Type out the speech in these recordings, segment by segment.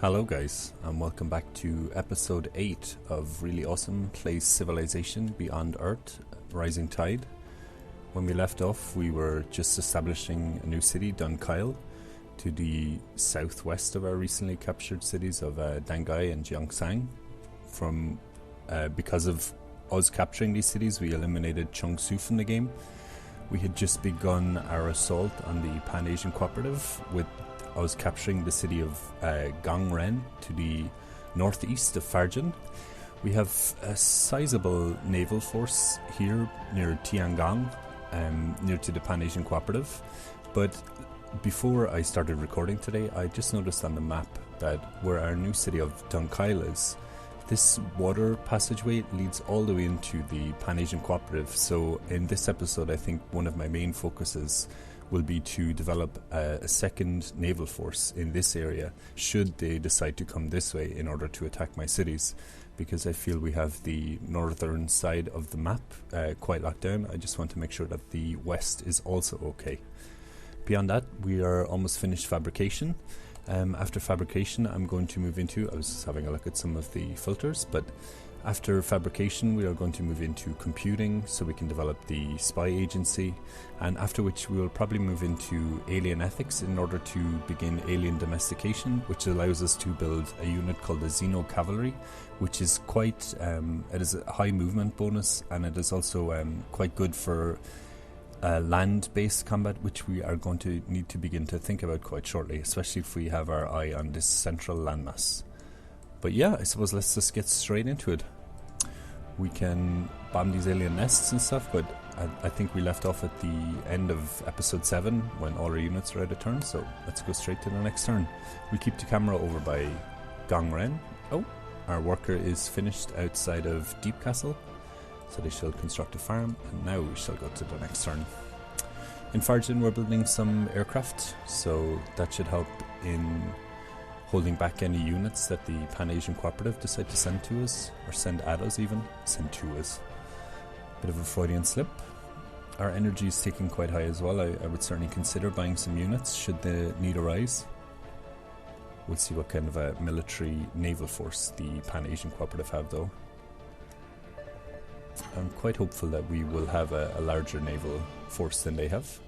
Hello guys, and welcome back to episode 8 of Really Awesome Plays Civilization Beyond Earth, Rising Tide. When we left off, we were just establishing a new city, Dunkyle, to the southwest of our recently captured cities of Dangai and Jiangsang. Because of us capturing these cities, we eliminated Chongsu from the game. We had just begun our assault on the Pan-Asian Cooperative with us capturing the city of Gangren to the northeast of Farjin. We have a sizable naval force here near Tiangong, near to the Pan-Asian Cooperative. But before I started recording today, I just noticed on the map that where our new city of Dunkyle is, this water passageway leads all the way into the Pan-Asian Cooperative. So in this episode, I think one of my main focuses will be to develop a second naval force in this area should they decide to come this way in order to attack my cities, because I feel we have the northern side of the map quite locked down. I just want to make sure that the west is also okay. Beyond that, we are almost finished fabrication. After fabrication, I'm going to move into, I was just having a look at some of the filters, but after fabrication we are going to move into computing so we can develop the spy agency, and after which we will probably move into alien ethics in order to begin alien domestication, which allows us to build a unit called the Xeno Cavalry, which is quite, it is a high movement bonus, and it is also quite good for land-based combat, which we are going to need to begin to think about quite shortly, especially if we have our eye on this central landmass. But yeah, I suppose let's just get straight into it. We can bomb these alien nests and stuff, but I think we left off at the end of episode 7 when all our units are out of turn, so let's go straight to the next turn. We keep the camera over by Gangren. Oh, our worker is finished outside of Deep Castle, so they shall construct a farm, and now we shall go to the next turn. In Farjin we're building some aircraft, so that should help in holding back any units that the Pan-Asian Cooperative decide to send to us, or send at us even, send to us. Bit of a Freudian slip. Our energy is taking quite high as well. I would certainly consider buying some units should the need arise. We'll see what kind of a military naval force the Pan-Asian Cooperative have though. I'm quite hopeful that we will have a larger naval force than they have.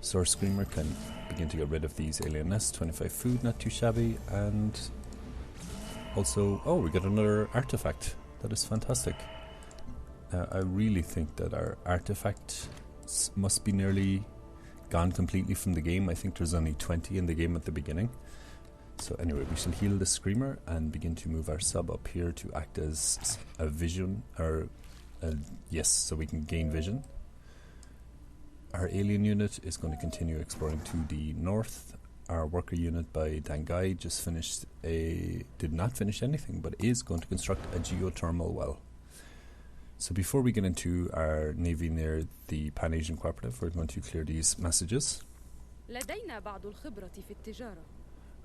So our Screamer can begin to get rid of these alien nests. 25 food, not too shabby. And also, oh, we got another artifact. That is fantastic. I really think that our artifact must be nearly gone completely from the game. I think there's only 20 in the game at the beginning. So anyway, we shall heal the Screamer and begin to move our sub up here to act as a vision, or yes, so we can gain vision. Our alien unit is going to continue exploring to the north. Our worker unit by Dangai just did not finish anything, but is going to construct a geothermal well. So before we get into our navy near the Pan-Asian Cooperative, we're going to clear these messages.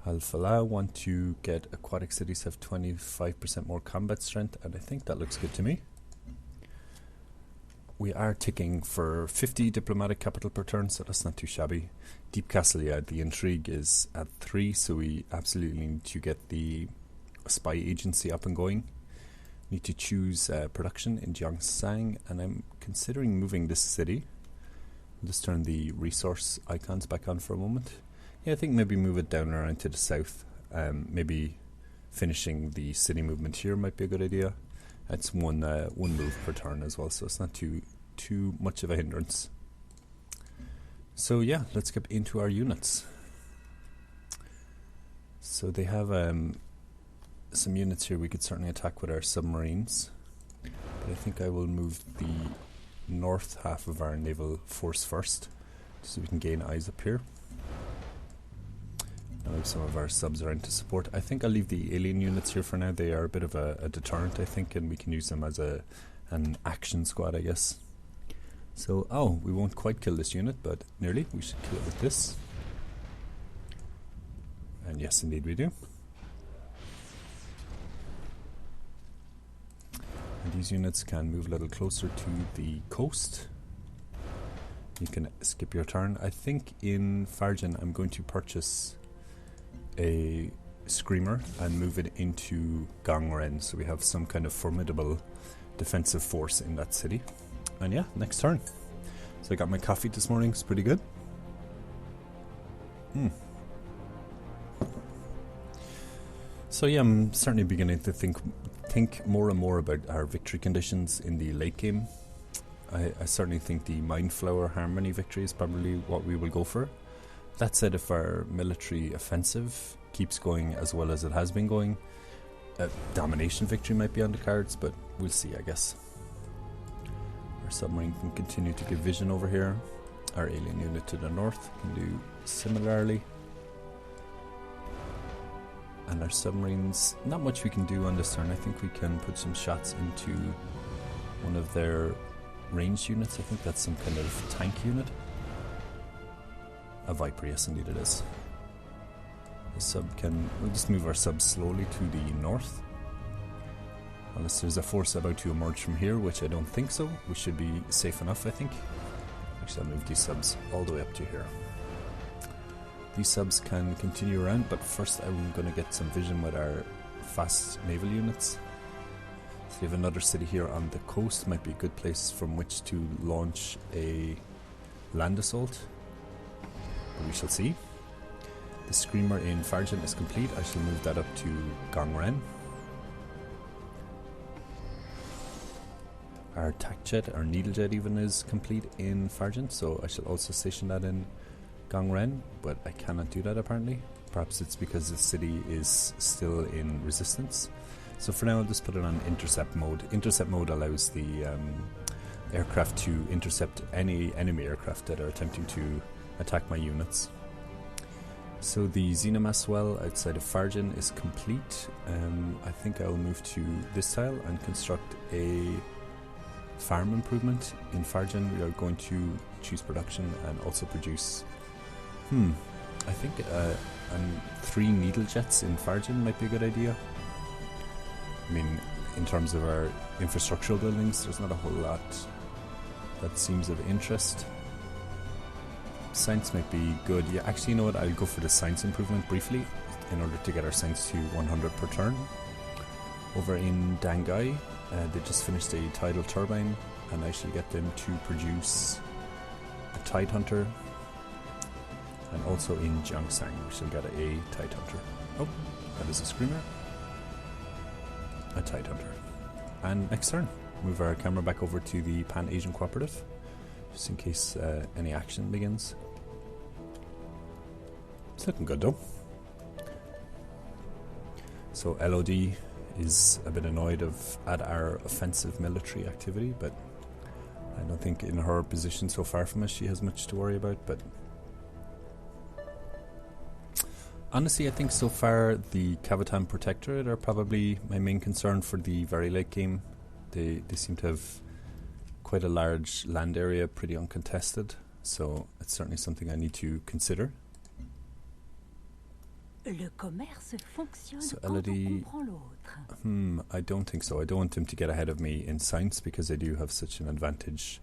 Al-Falah want to get aquatic cities have 25% more combat strength, and I think that looks good to me. We are ticking for 50 diplomatic capital per turn, so that's not too shabby. Deep Castle, yeah, the intrigue is at 3, so we absolutely need to get the spy agency up and going. Need to choose production in Jiangsang, and I'm considering moving this city. I'll just turn the resource icons back on for a moment. Yeah, I think maybe move it down around to the south. Maybe finishing the city movement here might be a good idea. It's one move per turn as well, so it's not too much of a hindrance. So yeah, let's get into our units. So they have some units here we could certainly attack with our submarines, but I think I will move the north half of our naval force first, so we can gain eyes up here. Now some of our subs are into support. I think I'll leave the alien units here for now. They are a bit of a deterrent, I think, and we can use them as an action squad, I guess. So, oh, we won't quite kill this unit, but nearly. We should kill it with this. And yes, indeed we do. And these units can move a little closer to the coast. You can skip your turn. I think in Farjin I'm going to purchase a Screamer and move it into Gangren, so we have some kind of formidable defensive force in that city. And yeah, next turn. So I got my coffee this morning, it's pretty good. So yeah, I'm certainly beginning to think more and more about our victory conditions in the late game. I certainly think the Mindflower Harmony victory is probably what we will go for. That said, if our military offensive keeps going as well as it has been going, a domination victory might be on the cards, but we'll see, I guess. Our submarine can continue to give vision over here. Our alien unit to the north can do similarly. And our submarines, not much we can do on this turn. I think we can put some shots into one of their ranged units. I think that's some kind of tank unit. A Viper, yes indeed it is. The sub we'll just move our sub slowly to the north. Unless there's a force about to emerge from here, which I don't think so. We should be safe enough, I think. Actually, I'll move these subs all the way up to here. These subs can continue around, but first I'm going to get some vision with our fast naval units. So we have another city here on the coast. Might be a good place from which to launch a land assault. But we shall see. The Screamer in Farjan is complete. I shall move that up to Gangren. Our attack jet, our needle jet even, is complete in Farjan, so I shall also station that in Gangren, but I cannot do that apparently. Perhaps it's because the city is still in resistance. So for now I'll just put it on intercept mode. Intercept mode allows the aircraft to intercept any enemy aircraft that are attempting to attack my units. So the Xenomass well outside of Farjan is complete. I think I'll move to this tile and construct a farm improvement in Farjan. We are going to choose production and also produce I think 3 needle jets in Farjan might be a good idea. I mean, in terms of our infrastructural buildings, there's not a whole lot that seems of interest. Science might be good. Yeah, actually, you know what? I'll go for the science improvement briefly in order to get our science to 100 per turn. Over in Dangai, they just finished a tidal turbine, and I shall get them to produce a Tide Hunter. And also in Jiangsang, we shall get a Tide Hunter. Oh, that is a Screamer. A Tide Hunter. And next turn, move our camera back over to the Pan-Asian Cooperative, just in case any action begins. It's looking good though. So LOD is a bit annoyed at our offensive military activity, but I don't think in her position so far from us she has much to worry about. But honestly, I think so far the Cavatan Protectorate are probably my main concern for the very late game. They seem to have quite a large land area, pretty uncontested, so it's certainly something I need to consider. So LOD, I don't think so. I don't want him to get ahead of me in science because I do have such an advantage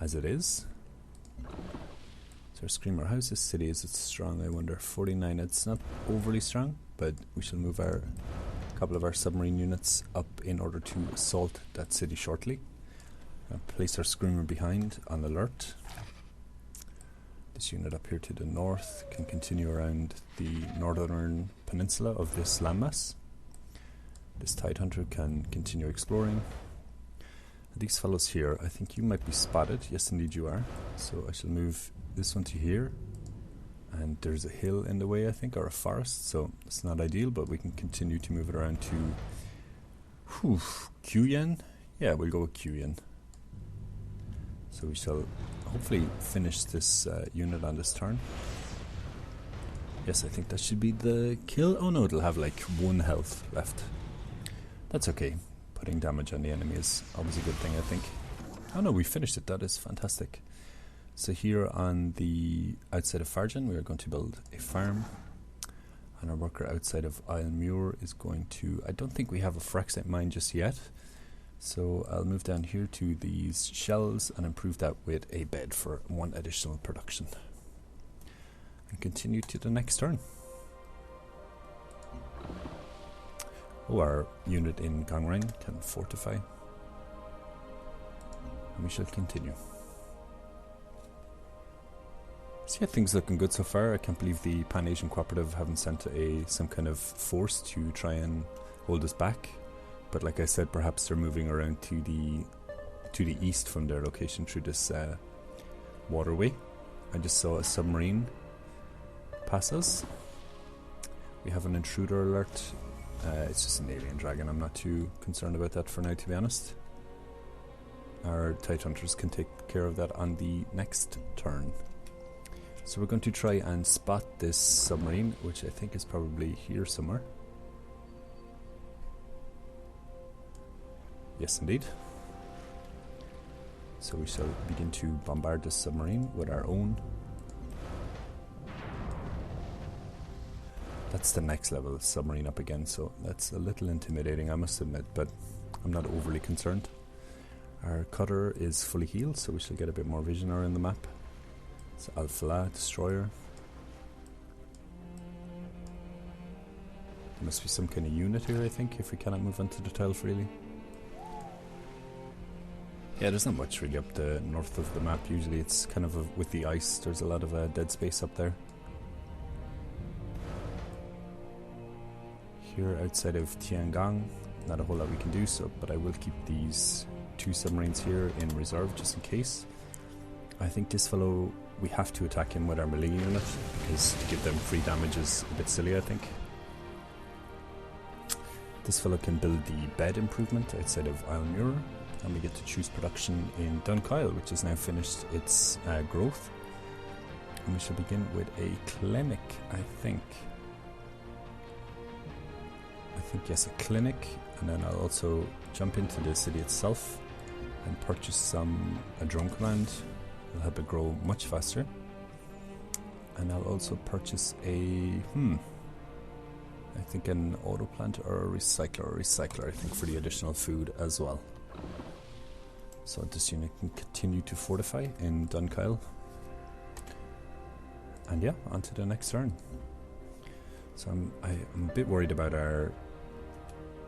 as it is. So our Screamer, how's this city? Is it strong, I wonder? 49, it's not overly strong, but we shall move a couple of our submarine units up in order to assault that city shortly. Place our Screamer behind on alert. This unit up here to the north can continue around the northern peninsula of this landmass. This Tide Hunter can continue exploring. These fellows here, I think you might be spotted. Yes, indeed you are. So I shall move this one to here. And there's a hill in the way, I think, or a forest. So it's not ideal, but we can continue to move it around to Quyen. Yeah, we'll go with Quyen. So we shall hopefully finish this unit on this turn. Yes, I think that should be the kill. Oh no, it'll have like 1 health left. That's okay. Putting damage on the enemy is always a good thing, I think. Oh no, we finished it. That is fantastic. So here on the outside of Farjan, we are going to build a farm. And our worker outside of Isle is going to... I don't think we have a Frexite mine just yet. So I'll move down here to these shells and improve that with a bed for 1 additional production. And continue to the next turn. Oh, our unit in Gangren can fortify. And we shall continue. So yeah, things looking good so far. I can't believe the Pan-Asian Cooperative haven't sent some kind of force to try and hold us back. But like I said, perhaps they're moving around to the east from their location through this waterway. I just saw a submarine pass us. We have an intruder alert. It's just an alien dragon. I'm not too concerned about that for now, to be honest. Our Tide Hunters can take care of that on the next turn. So we're going to try and spot this submarine, which I think is probably here somewhere. Yes, indeed. So we shall begin to bombard this submarine with our own. That's the next level submarine up again, so that's a little intimidating, I must admit, but I'm not overly concerned. Our cutter is fully healed, so we shall get a bit more vision around the map. It's Alpha destroyer. There must be some kind of unit here, I think, if we cannot move onto the tile freely. Yeah, there's not much really up the north of the map. Usually it's kind of with the ice, there's a lot of dead space up there. Here outside of Tiangang, not a whole lot we can do, so, but I will keep these two submarines here in reserve just in case. I think this fellow, we have to attack him with our melee unit, because to give them free damage is a bit silly, I think. This fellow can build the bed improvement outside of Islemure, and we get to choose production in Dunkyle, which has now finished its growth. And we shall begin with a clinic, I think. Yes, a clinic, and then I'll also jump into the city itself and purchase a drone command. It'll help it grow much faster. And I'll also purchase I think an auto plant or a recycler, I think, for the additional food as well. So this unit can continue to fortify in Dunkyle. And yeah, on to the next turn. So I'm a bit worried about our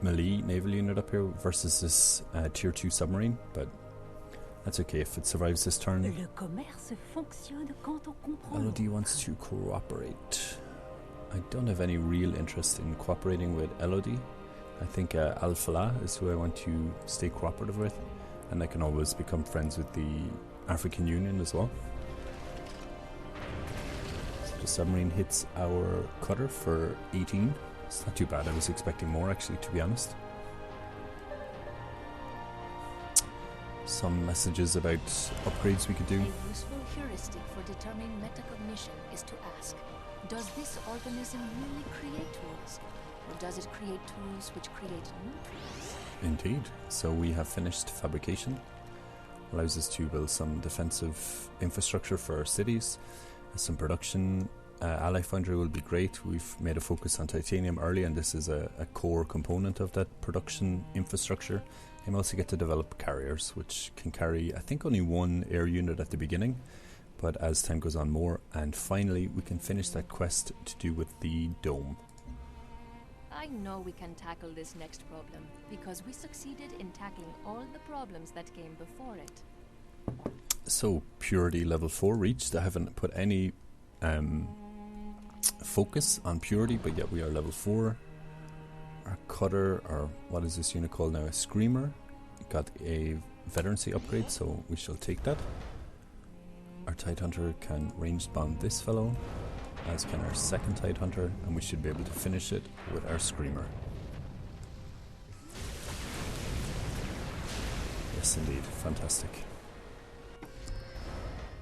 melee naval unit up here versus this tier 2 submarine, but that's okay if it survives this turn. Elodie wants to cooperate. I don't have any real interest in cooperating with Elodie. I think Al-Falah is who I want to stay cooperative with, and I can always become friends with the African Union as well. So the submarine hits our cutter for 18. It's not too bad. I was expecting more, actually, to be honest. Some messages about upgrades we could do. A useful heuristic for determining metacognition is to ask, does this organism really create tools? Or does it create tools which create new tools? Indeed. So we have finished fabrication. Allows us to build some defensive infrastructure for our cities. Some production. Ally Foundry will be great. We've made a focus on titanium early, and this is a core component of that production infrastructure. And we also get to develop carriers, which can carry, I think, only one air unit at the beginning, but as time goes on, more. And finally, we can finish that quest to do with the dome. I know we can tackle this next problem, because we succeeded in tackling all the problems that came before it. So, purity level 4 reached. I haven't put any focus on purity, but yet we are level 4. Our cutter, or what is this unit called now? A screamer. Got a veterancy upgrade, so we shall take that. Our Tide Hunter can ranged bomb this fellow, as can our second Tide Hunter, and we should be able to finish it with our screamer. Yes, indeed. Fantastic.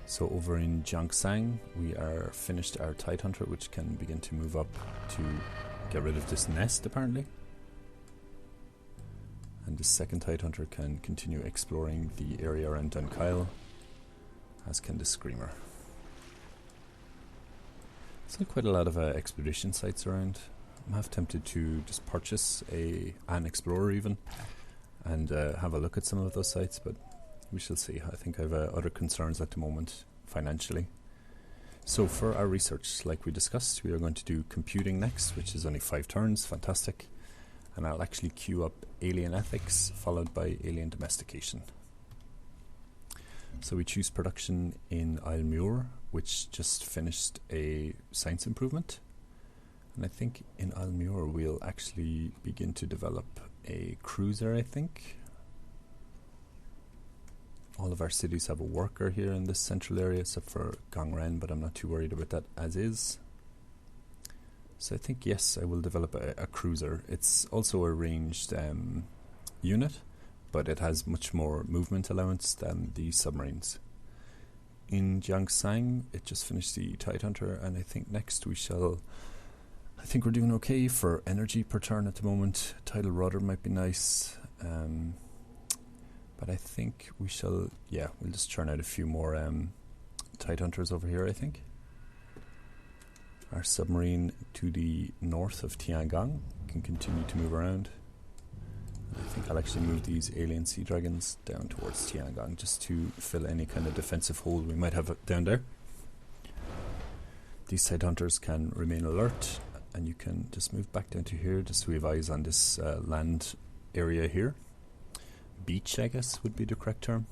So over in Jiangsang, we are finished our Tide Hunter, which can begin to move up to get rid of this nest, apparently. And the second Tide Hunter can continue exploring the area around Dunkyle, as can the Screamer. Still quite a lot of expedition sites around. I'm half tempted to just purchase an Explorer even, and have a look at some of those sites, but we shall see. I think I have other concerns at the moment, financially. So for our research, like we discussed, we are going to do computing next, which is only 5 turns. Fantastic. And I'll actually queue up alien ethics followed by alien domestication. So we choose production in Isle which just finished a science improvement. And I think in Isle we'll actually begin to develop a cruiser, I think. All of our cities have a worker here in this central area, except for Gangren, but I'm not too worried about that as is. So I think, yes, I will develop a cruiser. It's also a ranged unit, but it has much more movement allowance than the submarines. In Jiangsang, it just finished the Tide Hunter, and I think next we shall... I think we're doing okay for energy per turn at the moment. Tidal rudder might be nice. But I think we shall... Yeah, we'll just churn out a few more Tide Hunters over here, I think. Our submarine to the north of Tiangong can continue to move around. I think I'll actually move these alien sea dragons down towards Tiangong just to fill any kind of defensive hole we might have down there. These Tide Hunters can remain alert, and you can just move back down to here just so we have eyes on this land area here. Beach, I guess, would be the correct term.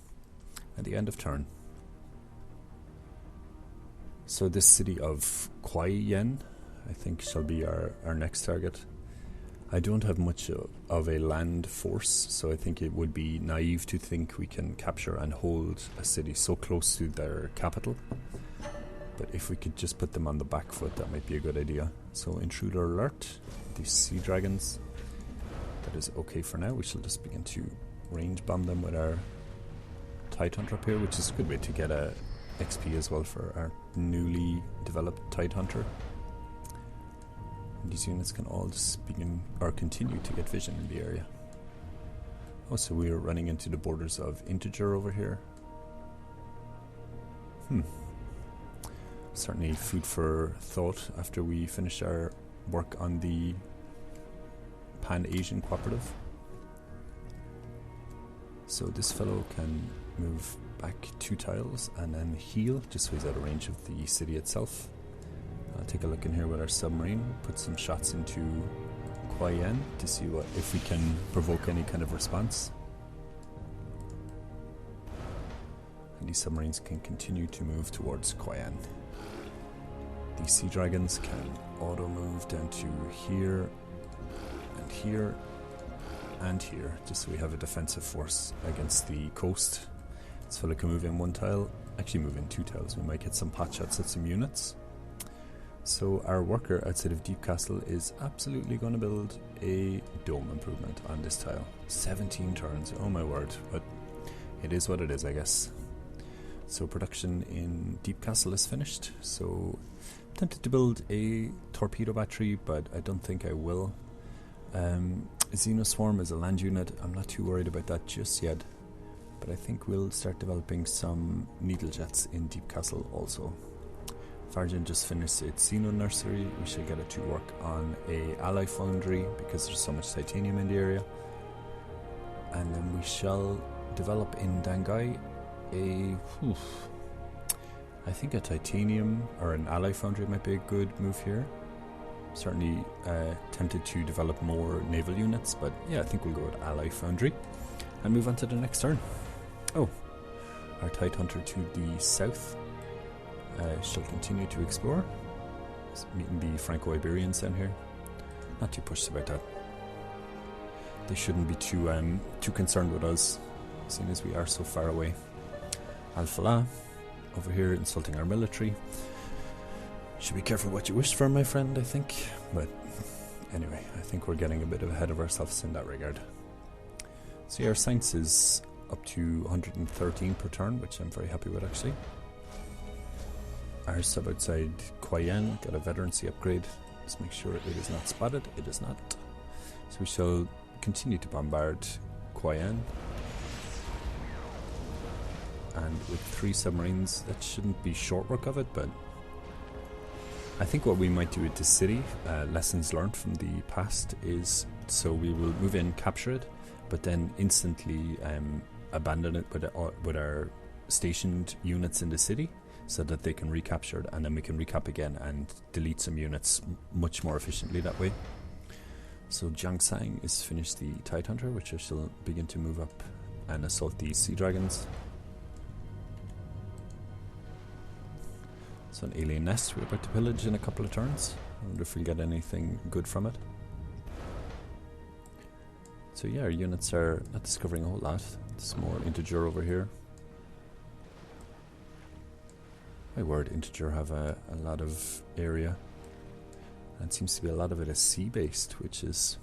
At the end of turn. So this city of Kuai-Yen, I think, shall be our next target. I don't have much of a land force, so I think it would be naive to think we can capture and hold a city so close to their capital. But if we could just put them on the back foot, that might be a good idea. So intruder alert, these sea dragons. That is okay for now. We shall just begin to range bomb them with our Tide Hunter up here, which is a good way to get a XP as well for our newly developed Tide Hunter. And these units can all just begin or continue to get vision in the area. Also, we are running into the borders of Integer over here. Certainly food for thought after we finish our work on the Pan-Asian Cooperative. So this fellow can move back 2 tiles and then heal, just so he's out of range of the city itself. I'll take a look in here with our submarine, put some shots into Kuai-Yen to see if we can provoke any kind of response. And these submarines can continue to move towards Kuai-Yen. These sea dragons can auto move down to here and here and here, just so we have a defensive force against the coast. This fella can move in 1 tile, actually move in 2 tiles. We might get some pot shots at some units. So our worker outside of Deep Castle is absolutely going to build a dome improvement on this tile. 17 turns, oh my word, but it is what it is, I guess. So production in Deep Castle is finished, so I'm tempted to build a torpedo battery, but I don't think I will. Xenoswarm is a land unit. I'm not too worried about that just yet, but I think we'll start developing some needle jets in Deep Castle also. Farjan just finished its Xeno nursery. We should get it to work on a ally foundry because there's so much titanium in the area. And then we shall develop in Dangai I think a titanium or an ally foundry might be a good move here. Certainly tempted to develop more naval units, but yeah, I think we'll go with ally foundry and move on to the next turn. Oh, our Tide Hunter to the south shall continue to explore. Just meeting the Franco-Iberians down here. Not too pushed about that. They shouldn't be too concerned with us, seeing as we are so far away. Al-Falah over here insulting our military. Should be careful what you wish for, my friend, I think. But anyway, I think we're getting a bit ahead of ourselves in that regard. So yeah, our science is up to 113 per turn, which I'm very happy with, actually. Our sub outside Kuai-Yen got a veterancy upgrade. Let's make sure it is not spotted. It is not. So we shall continue to bombard Kuai-Yen. And with 3 submarines, that shouldn't be short work of it, but I think what we might do with this city, lessons learned from the past, is so we will move in, capture it, but then instantly abandon it with our stationed units in the city so that they can recapture it, and then we can recap again and delete some units much more efficiently that way. So Jiangsang is finished the Tide Hunter, which I shall begin to move up and assault the Sea Dragons. So an alien nest we're about to pillage in a couple of turns. I wonder if we'll get anything good from it. So yeah, our units are not discovering a whole lot. It's more integer over here. My word, integer have a lot of area. And it seems to be a lot of it is sea-based, which is,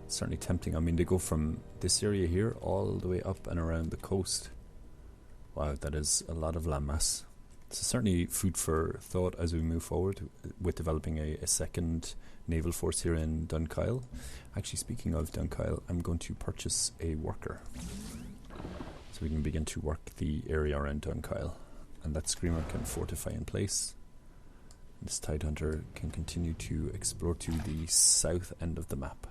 certainly tempting. I mean, they go from this area here all the way up and around the coast. Wow, that is a lot of landmass. So certainly food for thought as we move forward with developing a second naval force here in Dunkyle. Actually, speaking of Dunkyle, I'm going to purchase a worker. So we can begin to work the area around Dunkyle. And that Screamer can fortify in place. This Tide Hunter can continue to explore to the south end of the map.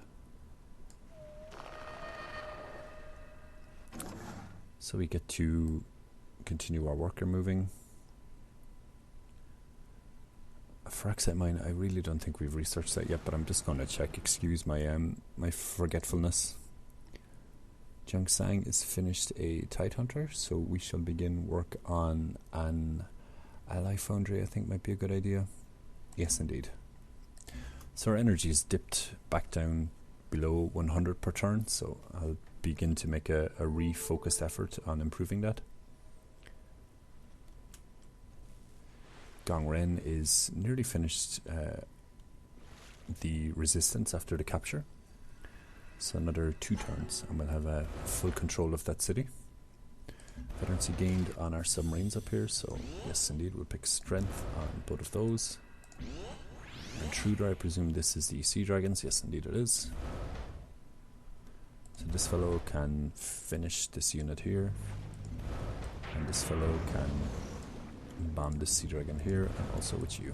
So we get to continue our worker moving. For Fractite Mine, I really don't think we've researched that yet, but I'm just going to check. Excuse my my forgetfulness. Jiangsang is finished a Tide Hunter, so we shall begin work on an ally foundry. I think might be a good idea. Yes, indeed. So our energy is dipped back down below 100 per turn, so I'll begin to make a refocused effort on improving that. Gongren is nearly finished the resistance after the capture. So another 2 turns and we'll have full control of that city. Veterancy gained on our submarines up here, so yes indeed we'll pick strength on both of those. Intruder, I presume this is the Sea Dragons. Yes indeed it is. So this fellow can finish this unit here, and this fellow can bomb this Sea Dragon here, and also with you.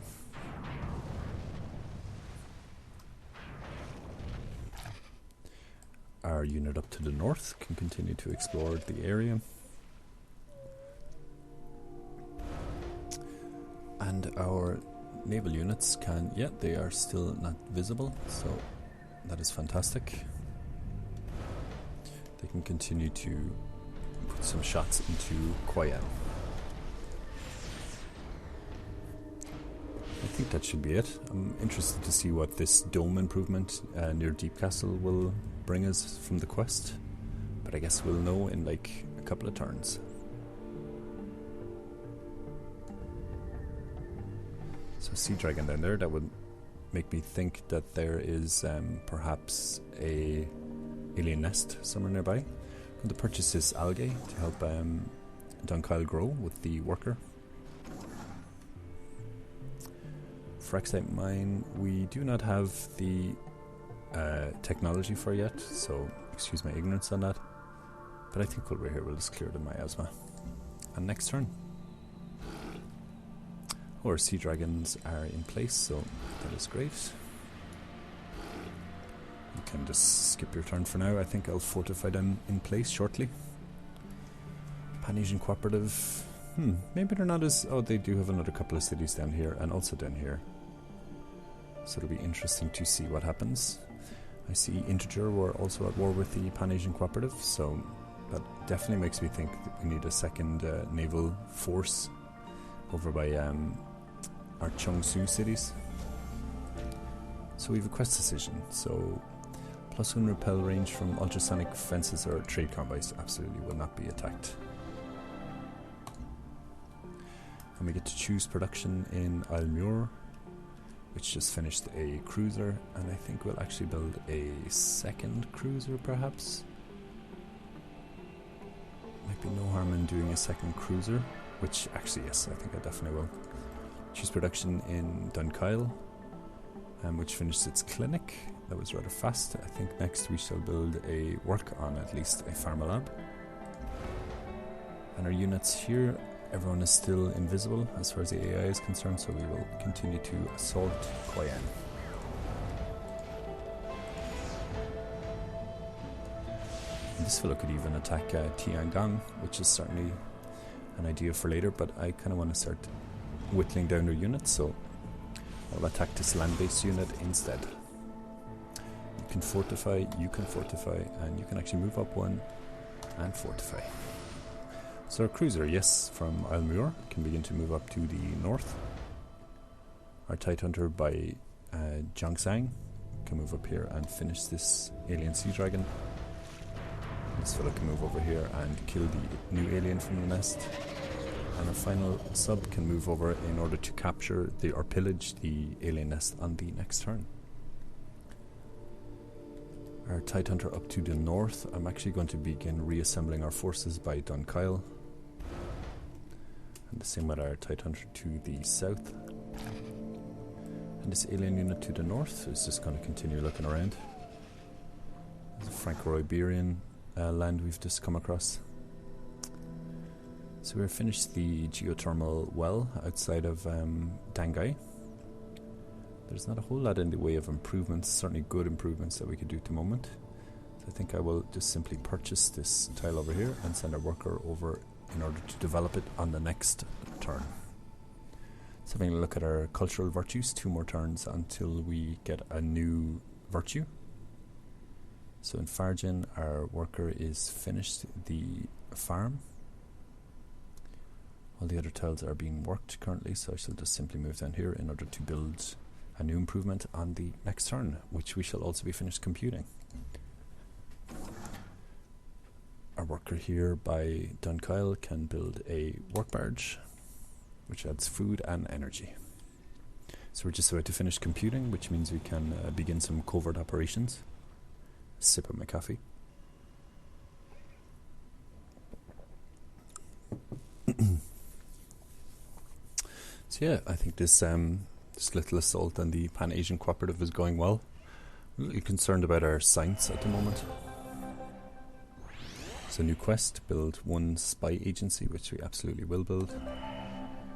Our unit up to the north can continue to explore the area. And our naval units can, yeah, they are still not visible, so that is fantastic. They can continue to put some shots into Koyan. I think that should be it. I'm interested to see what this dome improvement near Deep Castle will bring us from the quest, but I guess we'll know in like a couple of turns. So Sea Dragon down there, that would make me think that there is perhaps a alien nest somewhere nearby. I'm going to purchase this algae to help Dunkyle grow with the worker. Fractite Mine, we do not have the technology for yet, so excuse my ignorance on that. But I think while we're here, we'll just clear the miasma. And next turn. Our Sea Dragons are in place, so that is great. You can just skip your turn for now. I think I'll fortify them in place shortly. Pan-Asian Cooperative. Maybe they're not as... Oh, they do have another couple of cities down here and also down here. So it'll be interesting to see what happens. I see Integer were also at war with the Pan-Asian Cooperative, so that definitely makes me think that we need a second naval force over by our Cheongsu cities. So we have a quest decision. So +1 repel range from ultrasonic fences or trade convoys absolutely will not be attacked. And we get to choose production in Almur, which just finished a cruiser, and I think we'll actually build a second cruiser perhaps. Might be no harm in doing a second cruiser, which actually yes, I think I definitely will. Choose production in Dunkyle, which finished its clinic. That was rather fast. I think next we shall build a work on at least a pharma lab. And our units here, everyone is still invisible as far as the AI is concerned, so we will continue to assault Koyan. And this fellow could even attack Tiangang, which is certainly an idea for later, but I kind of want to start whittling down their units, so I'll attack this land-based unit instead. can fortify, you can fortify, and you can actually move up one and fortify. So our cruiser, yes, from Isle can begin to move up to the north. Our Tide Hunter by Jiangsang can move up here and finish this alien sea dragon. This fella can move over here and kill the new alien from the nest. And our final sub can move over in order to capture or pillage the alien nest on the next turn. Our Tide Hunter up to the north. I'm actually going to begin reassembling our forces by Dunkyle. And the same with our Tide Hunter to the south. And this alien unit to the north is just going to continue looking around. There's a Franco-Iberian land we've just come across. So we've finished the geothermal well outside of Dangai. There's not a whole lot in the way of improvements, certainly good improvements that we could do at the moment. So I think I will just simply purchase this tile over here and send a worker over in order to develop it on the next turn. So having a look at our cultural virtues, 2 more turns until we get a new virtue. So in Farjin, our worker is finished the farm. All the other tiles are being worked currently, so I shall just simply move down here in order to build a new improvement on the next turn, which we shall also be finished computing. Our worker here by Dunkyle can build a work barge, which adds food and energy. So we're just about to finish computing, which means we can begin some covert operations. Sip of my coffee. So yeah, I think this little assault on the Pan-Asian Cooperative is going well. I'm a little concerned about our science at the moment. It's a new quest, build 1 spy agency, which we absolutely will build.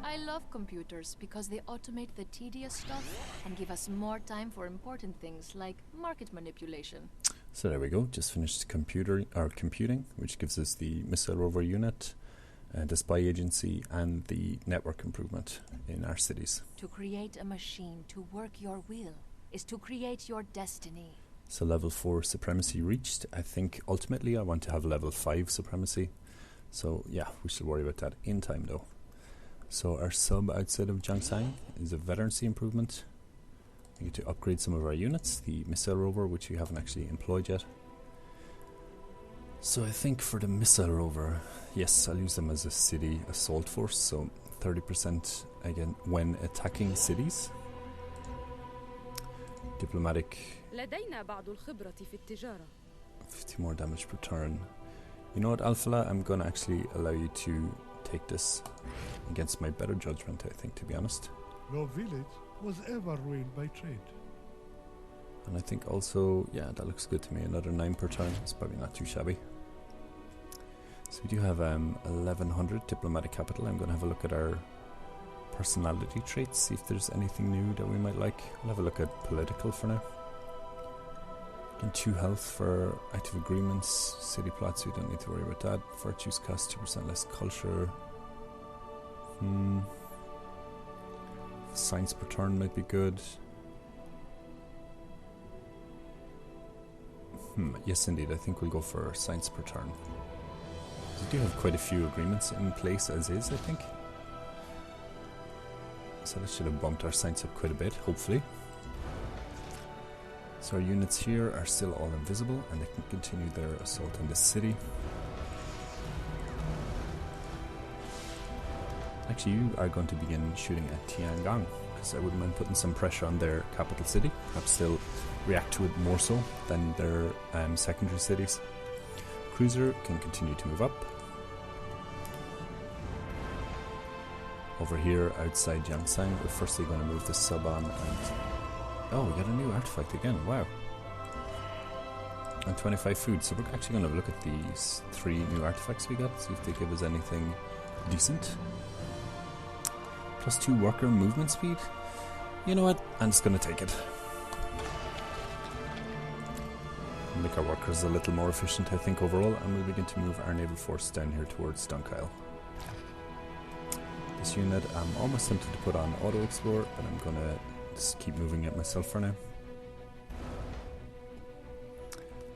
I love computers because they automate the tedious stuff and give us more time for important things like market manipulation. So there we go, just finished computing, which gives us the missile rover unit, the spy agency, and the network improvement in our cities. To create a machine to work your will is to create your destiny. So level 4 supremacy reached. I think ultimately I want to have level 5 supremacy. So yeah, we should worry about that in time though. So our sub outside of Jiangsang is a veterancy improvement. We get to upgrade some of our units, the missile rover, which we haven't actually employed yet. So I think for the missile rover, yes, I'll use them as a city assault force, so 30% again when attacking cities. Diplomatic, 50 more damage per turn. You know what, Alphala, I'm gonna actually allow you to take this against my better judgment, I think, to be honest. No village was ever ruined by trade. And I think also, yeah, that looks good to me. Another 9 per turn. It's probably not too shabby. So we do have 1100 diplomatic capital. I'm going to have a look at our personality traits, see if there's anything new that we might like. I'll have a look at political for now. And 2 health for active agreements, city plots, we don't need to worry about that. Virtues cost 2% less culture. Science per turn might be good. Yes, indeed. I think we'll go for science per turn. We do have quite a few agreements in place as is, I think. So that should have bumped our science up quite a bit, hopefully. So our units here are still all invisible and they can continue their assault on the city. Actually, you are going to begin shooting at Tiangong, because I wouldn't mind putting some pressure on their capital city. Perhaps they'll react to it more so than their secondary cities. Cruiser can continue to move up. Over here, outside Jiangsang, we're firstly going to move the sub on and... Oh, we got a new artifact again, wow. And 25 food, so we're actually going to look at these 3 new artifacts we got, see if they give us anything decent. +2 worker movement speed. You know what? I'm just going to take it. Make our workers a little more efficient, I think, overall, and we'll begin to move our naval force down here towards Dunkyle. This unit, I'm almost tempted to put on auto explore, but I'm going to just keep moving it myself for now.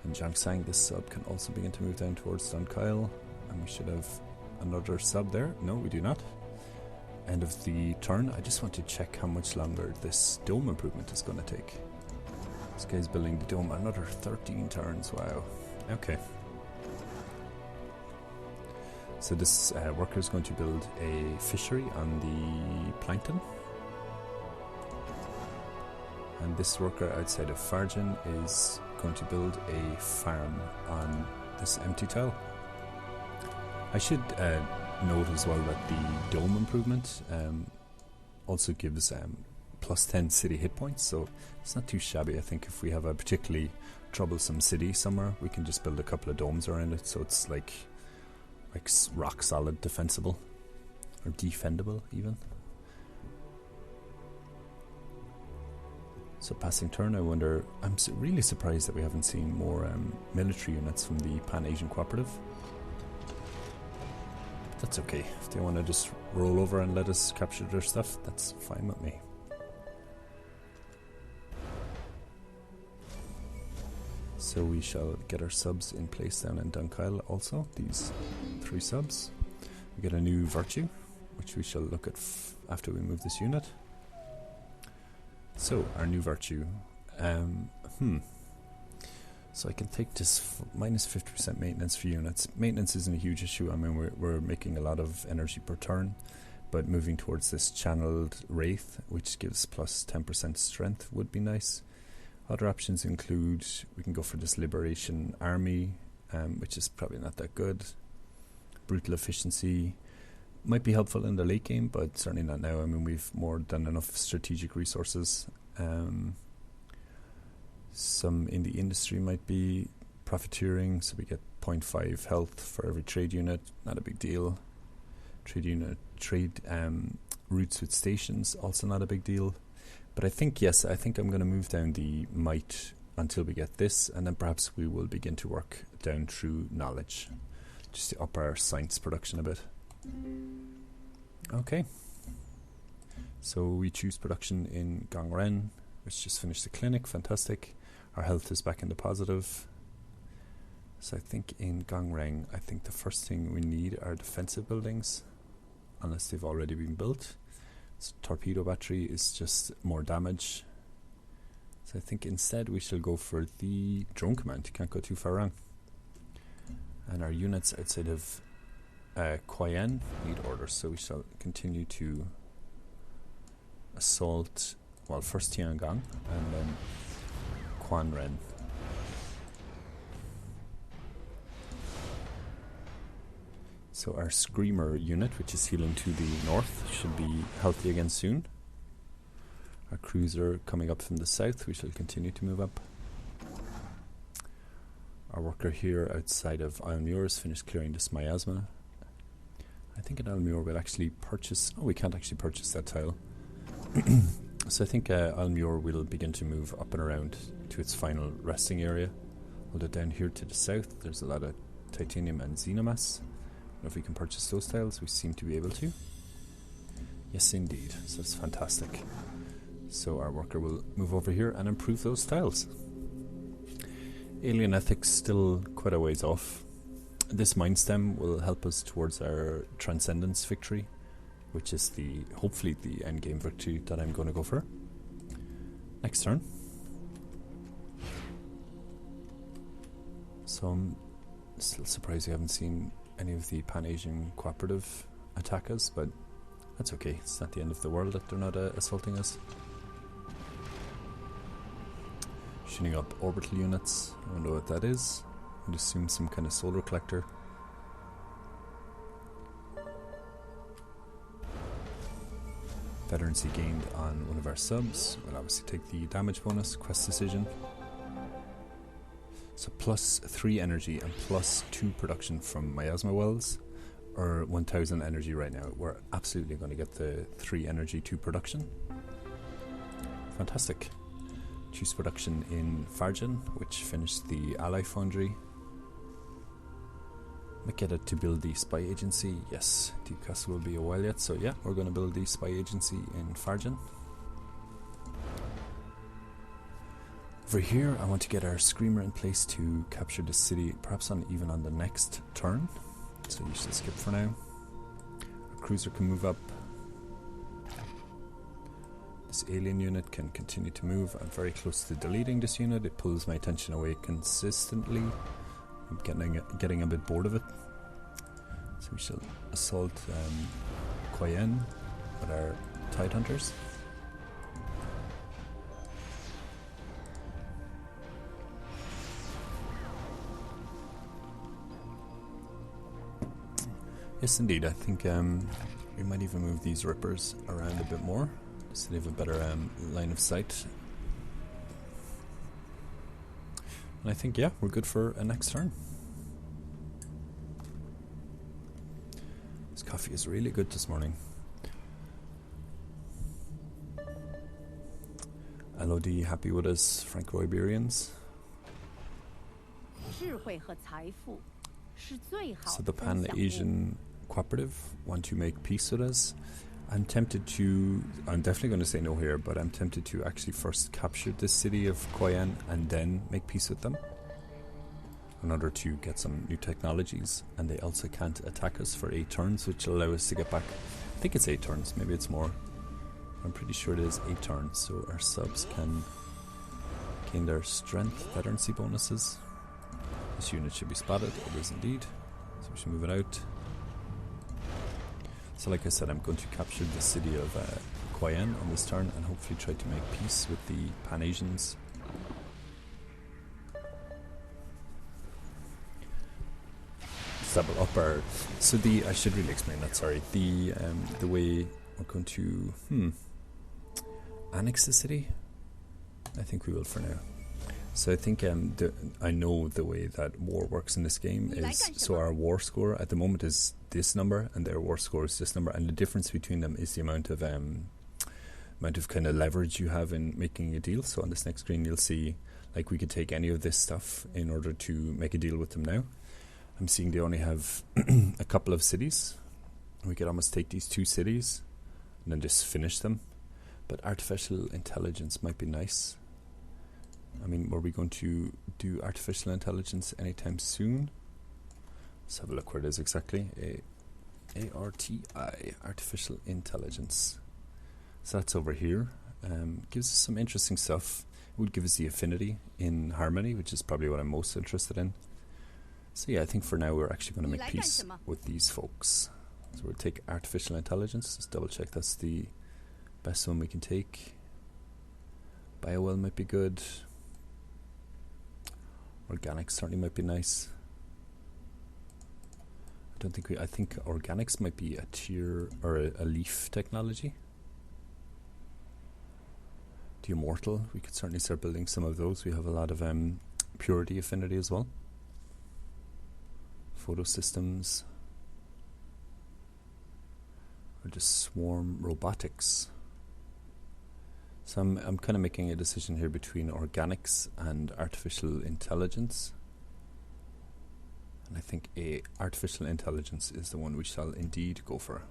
And Jiangsang, this sub, can also begin to move down towards Dunkyle. And we should have another sub there. No, we do not. End of the turn. I just want to check how much longer this dome improvement is going to take. This guy's building the dome. Another 13 turns. Wow. Okay. So this worker is going to build a fishery on the plankton. And this worker outside of Farjan is going to build a farm on this empty tile. I should note as well that the dome improvement also gives plus 10 city hit points, so it's not too shabby. I think if we have a particularly troublesome city somewhere, we can just build a couple of domes around it, so it's like rock solid defensible, or defendable even. So passing turn, I wonder, I'm really surprised that we haven't seen more military units from the Pan-Asian Cooperative. But that's okay. If they want to just roll over and let us capture their stuff, that's fine with me. So we shall get our subs in place down in Dunkyle also, these 3 subs. We get a new virtue, which we shall look at after we move this unit. So, our new virtue. So I can take this minus 50% maintenance for units. Maintenance isn't a huge issue. I mean, we're making a lot of energy per turn, but moving towards this channeled Wraith, which gives plus 10% strength, would be nice. Other options include, we can go for this Liberation Army, which is probably not that good. Brutal Efficiency might be helpful in the late game, but certainly not now. I mean, we've more than enough strategic resources. Some in the industry might be profiteering, so we get 0.5 health for every trade unit, not a big deal. Trade routes with stations, also not a big deal. But I think, yes, I think I'm going to move down the might until we get this, and then perhaps we will begin to work down through knowledge, just to up our science production a bit. Okay. So we choose production in Gangren, which just finished the clinic. Fantastic. Our health is back in the positive. So I think in Gangreng, I think the first thing we need are defensive buildings, unless they've already been built. So torpedo battery is just more damage. So I think instead we shall go for the drone command. You can't go too far wrong. And our units outside of Quayen need orders, so we shall continue to assault, well, first Tiangang and then Quanren. So our Screamer unit, which is healing to the north, should be healthy again soon. Our cruiser coming up from the south, we shall continue to move up. Our worker here outside of Isle has finished clearing this miasma. I think in Isle we'll actually purchase... Oh, we can't actually purchase that tile. So I think Isle will begin to move up and around to its final resting area. Although down here to the south, there's a lot of titanium and xenomass. I don't know if we can purchase those tiles. We seem to be able to. Yes, indeed. So that's fantastic. So our worker will move over here and improve those tiles. Alien ethics still quite a ways off. This mind stem will help us towards our transcendence victory, which is hopefully the end game victory that I'm going to go for. Next turn. So I'm still surprised we haven't seen any of the Pan-Asian Cooperative attack us, but that's okay. It's not the end of the world that they're not assaulting us. Shooting up orbital units. I don't know what that is. I'd assume some kind of solar collector. Veterancy gained on one of our subs. We'll obviously take the damage bonus. Quest decision. So plus 3 energy and plus 2 production from miasma wells, or 1000 energy right now. We're absolutely going to get the 3 energy, 2 production. Fantastic. Choose production in Farjan, which finished the ally foundry. Might get it to build the spy agency. Yes, Deep Castle will be a while yet, so yeah, we're going to build the spy agency in Farjan. Over here, I want to get our Screamer in place to capture the city, perhaps even on the next turn. So you should skip for now. Our cruiser can move up. This alien unit can continue to move. I'm very close to deleting this unit. It pulls my attention away consistently. I'm getting a bit bored of it. So we shall assault Koyen with our Tide Hunters. Yes, indeed. I think we might even move these Rippers around a bit more so they have a better line of sight. And I think, yeah, we're good for a next turn. This coffee is really good this morning. LOD happy with us, Franco-Iberians. So the Pan-Asian Cooperative want to make peace with us. I'm definitely going to say no here, but I'm tempted to actually first capture the city of Koyan and then make peace with them in order to get some new technologies. And they also can't attack us for 8 turns, which will allow us to get back. I think it's 8 turns, maybe it's more. I'm pretty sure it is 8 turns, so our subs can gain their strength veterancy bonuses. This unit should be spotted. It is indeed. So we should move it out. So like I said, I'm going to capture the city of Koyan on this turn and hopefully try to make peace with the Pan-Asians. Double up our... So I should really explain that, sorry. The way we're going to... annex the city? I think we will for now. So I think I know the way that war works in this game is, so our war score at the moment is this number and their war score is this number, and the difference between them is the amount of kind of leverage you have in making a deal. So on this next screen you'll see like we could take any of this stuff in order to make a deal with them now. I'm seeing they only have a couple of cities. We could almost take these 2 cities and then just finish them. But artificial intelligence might be nice. I mean, were we going to do artificial intelligence anytime soon? Let's have a look where it is exactly. ARTI, artificial intelligence. So that's over here. Gives us some interesting stuff. It would give us the affinity in harmony, which is probably what I'm most interested in. So yeah, I think for now we're actually going to make peace with these folks. So we'll take artificial intelligence. Let's double check that's the best one we can take. Biowell might be good. Organics certainly might be nice. I think organics might be a tier or a leaf technology. The immortal, we could certainly start building some of those. We have a lot of purity affinity as well. Photo systems. Or just swarm robotics. So I'm kind of making a decision here between organics and artificial intelligence. And I think artificial intelligence is the one we shall indeed go for.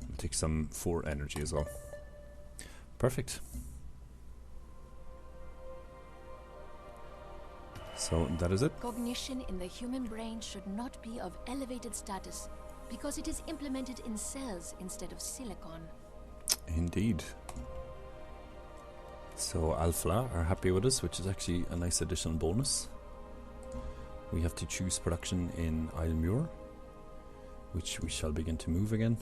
We'll take some 4 energy as well. Perfect. So that is it. Cognition in the human brain should not be of elevated status because it is implemented in cells instead of silicon. Indeed. So Alpha are happy with us, which is actually a nice additional bonus. We have to choose production in Islemure, which we shall begin to move again.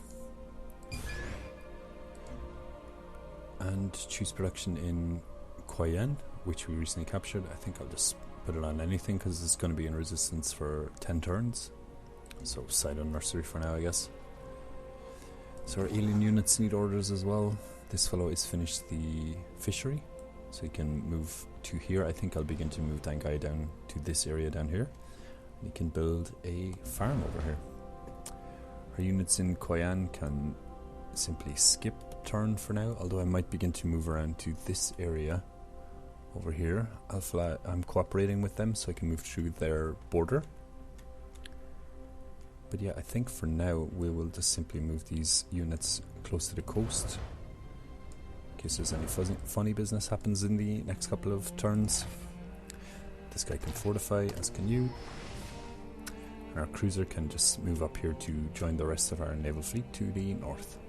And choose production in Koyen, which we recently captured. I think I'll just put it on anything because it's going to be in resistance for 10 turns. So side on nursery for now, I guess. So our alien units need orders as well. This fellow is finished the fishery, so he can move to here. I think I'll begin to move Dangai down to this area down here. We can build a farm over here. Our units in Koyan can simply skip turn for now, although I might begin to move around to this area over here. Alpha, I'm cooperating with them so I can move through their border. But yeah, I think for now we will just simply move these units close to the coast. case there's any funny business happens in the next couple of turns. This guy can fortify, as can you. And our cruiser can just move up here to join the rest of our naval fleet to the north.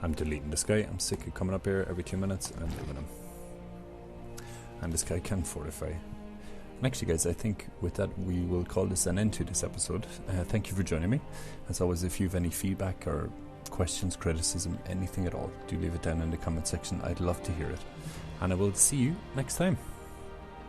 I'm deleting this guy. I'm sick of coming up here every 2 minutes and moving him. And this guy can fortify. And actually, guys, I think with that we will call this an end to this episode. Thank you for joining me. As always, if you have any feedback or questions, criticism, anything at all, do leave it down in the comment section. I'd love to hear it. And I will see you next time.